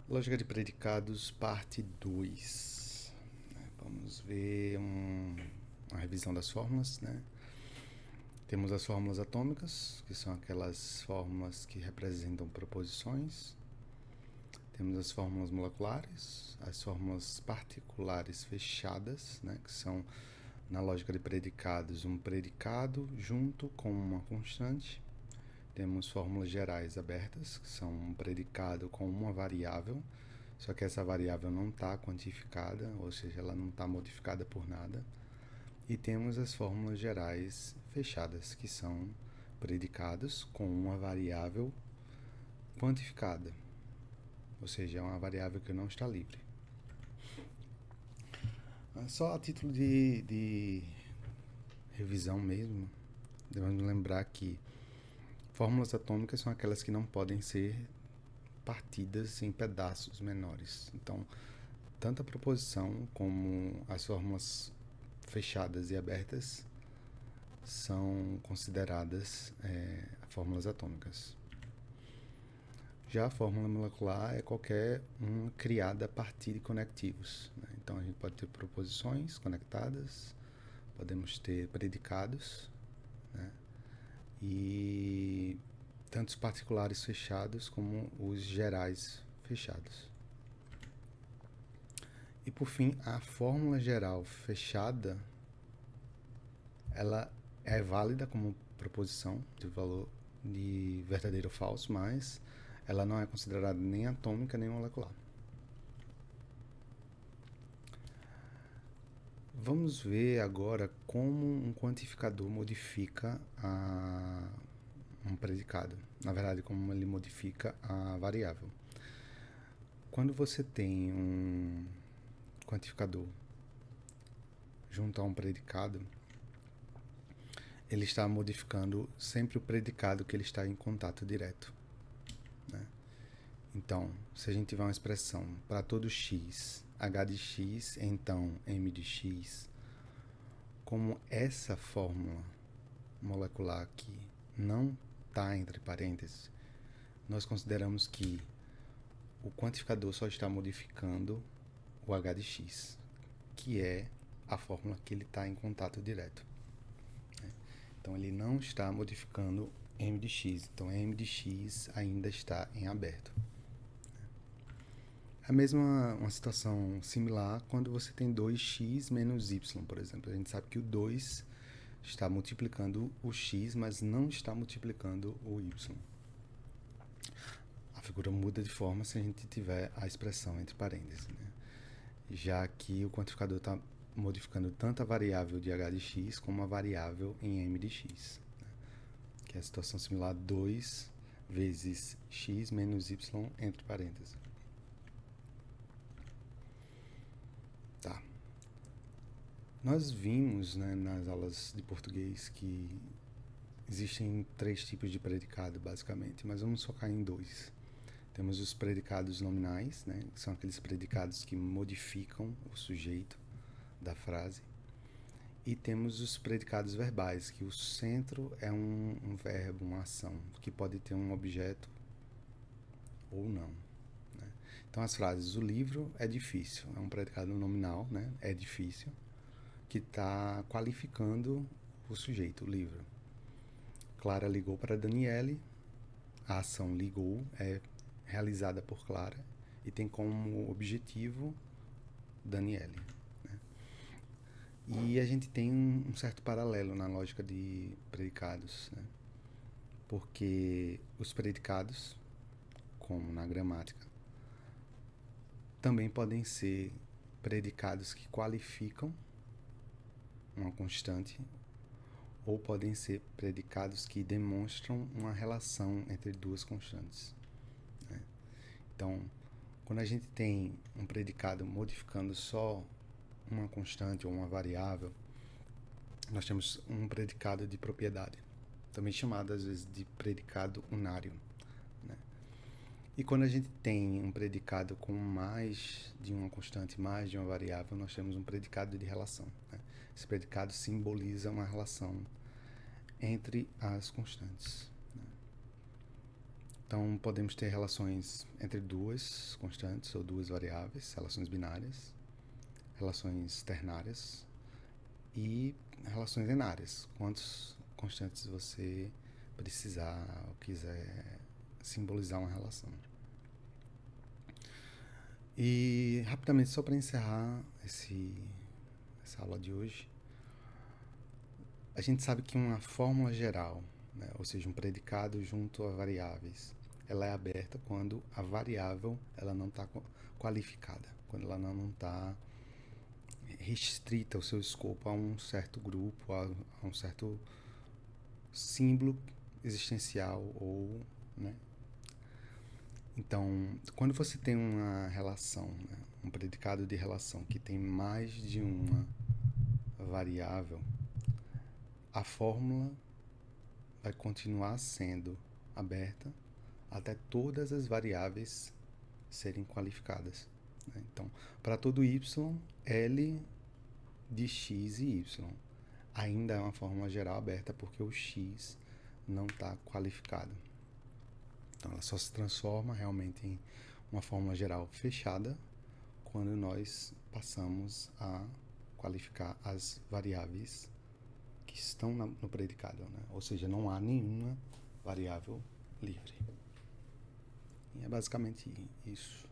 Lógica de predicados, parte 2. Vamos ver uma revisão das fórmulas, né? Temos as fórmulas atômicas, que são aquelas fórmulas que representam proposições. Temos as fórmulas moleculares, as fórmulas particulares fechadas, né? Que são, na lógica de predicados, um predicado junto com uma constante. Temos fórmulas gerais abertas, que são um predicado com uma variável, só que essa variável não está quantificada, ou seja, ela não está modificada por nada. E temos as fórmulas gerais fechadas, que são predicados com uma variável quantificada, ou seja, é uma variável que não está livre. Só a título de revisão mesmo, devemos lembrar que fórmulas atômicas são aquelas que não podem ser partidas em pedaços menores. Então, tanto a proposição como as fórmulas fechadas e abertas são consideradas fórmulas atômicas. Já a fórmula molecular é qualquer uma criada a partir de conectivos, né? Então a gente pode ter proposições conectadas, podemos ter predicados, né? E tanto os particulares fechados como os gerais fechados. E por fim, a fórmula geral fechada, ela é válida como proposição de valor de verdadeiro ou falso, mas ela não é considerada nem atômica nem molecular. Vamos ver agora como um quantificador modifica um predicado. Na verdade, como ele modifica a variável. Quando você tem um quantificador junto a um predicado, ele está modificando sempre o predicado que ele está em contato direto, né? Então, se a gente tiver uma expressão para todo x, h de x, então m de x, como essa fórmula molecular aqui não está entre parênteses, nós consideramos que o quantificador só está modificando o h de x, que é a fórmula que ele está em contato direto. Então ele não está modificando m de x, então m de x ainda está em aberto. A mesma uma situação similar quando você tem 2x menos y, por exemplo. A gente sabe que o 2 está multiplicando o x, mas não está multiplicando o y. A figura muda de forma se a gente tiver a expressão entre parênteses, né? Já que o quantificador está modificando tanto a variável de h de x como a variável em m de x, né? Que é a situação similar 2 vezes x menos y entre parênteses. Tá. Nós vimos, né, nas aulas de português que existem 3 tipos de predicado, basicamente, mas vamos focar em 2. Temos os predicados nominais, né, que são aqueles predicados que modificam o sujeito da frase. E temos os predicados verbais, que o centro é um verbo, uma ação, que pode ter um objeto ou não, né? Então as frases, o livro é difícil, é um predicado nominal, né, é difícil, que está qualificando o sujeito, o livro. Clara ligou para Daniele, a ação ligou é realizada por Clara e tem como objetivo Daniele, né? E a gente tem um certo paralelo na lógica de predicados, né? Porque os predicados, como na gramática, também podem ser predicados que qualificam uma constante ou podem ser predicados que demonstram uma relação entre duas constantes, né? Então, quando a gente tem um predicado modificando só uma constante ou uma variável, nós temos um predicado de propriedade, também chamado às vezes de predicado unário, né? E quando a gente tem um predicado com mais de uma constante, mais de uma variável, nós temos um predicado de relação, né? Esse predicado simboliza uma relação entre as constantes, né? Então, podemos ter relações entre duas constantes ou duas variáveis, relações binárias, relações ternárias e relações enárias. Quantas constantes você precisar ou quiser simbolizar uma relação. E, rapidamente, só para encerrar essa aula de hoje, a gente sabe que uma fórmula geral, né, ou seja, um predicado junto a variáveis, ela é aberta quando a variável ela não está qualificada, quando ela não está restrita o seu escopo a um certo grupo, a um certo símbolo existencial ou, né? Então, quando você tem uma relação, né, um predicado de relação que tem mais de uma variável, a fórmula vai continuar sendo aberta até todas as variáveis serem qualificadas, né? Então, para todo y, L de x e y ainda é uma fórmula geral aberta porque o x não está qualificado. Então, ela só se transforma realmente em uma fórmula geral fechada quando nós passamos a qualificar as variáveis que estão no predicado, né? Ou seja, não há nenhuma variável livre. E é basicamente isso.